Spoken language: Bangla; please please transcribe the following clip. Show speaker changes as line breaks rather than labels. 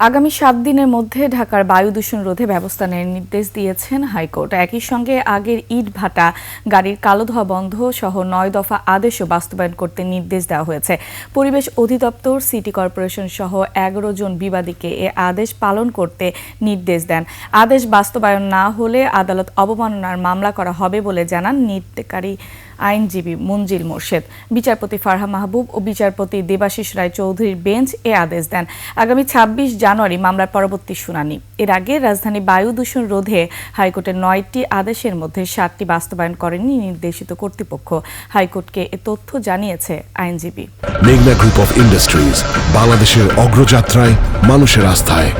আগামী ৭ দিনের মধ্যে ঢাকার বায়ু দূষণ রোধে ব্যবস্থা নেওয়ার নির্দেশ দিয়েছেন হাইকোর্ট। একই সঙ্গে আগের ইট ভাটা, গাড়ির কালো ধোঁয়া বন্ধ সহ ৯ দফা আদেশও বাস্তবায়ন করতে নির্দেশ দেওয়া হয়েছে। পরিবেশ অধিদপ্তর, সিটি কর্পোরেশন সহ ১১ জন বিবাদীকে এ আদেশ পালন করতে নির্দেশ দেন। আদেশ বাস্তবায়ন না হলে আদালত অবমাননার মামলা করা হবে বলে জানান নির্দেশকারী আইনজীবী মঞ্জিল মোর্শেদ। বিচারপতি ফারহা মাহবুব ও বিচারপতি দেবাশিস রায় চৌধুরীর বেঞ্চ এ আদেশ দেন। আগামী ২৬ জানুয়ারি মামলার পরবর্তী শুনানি। এর আগে রাজধানী বায়ু দূষণ রোধে হাইকোর্টের ৯টি আদেশের মধ্যে ৭টি বাস্তবায়ন করেনি নির্দেশিত কর্তৃপক্ষ। হাইকোর্টকে এ তথ্য জানিয়েছে আইনজীবী।
মেঘনা গ্রুপ অফ ইন্ডাস্ট্রিজ, বাংলাদেশের অগ্রযাত্রায়, মানুষের আস্থায়।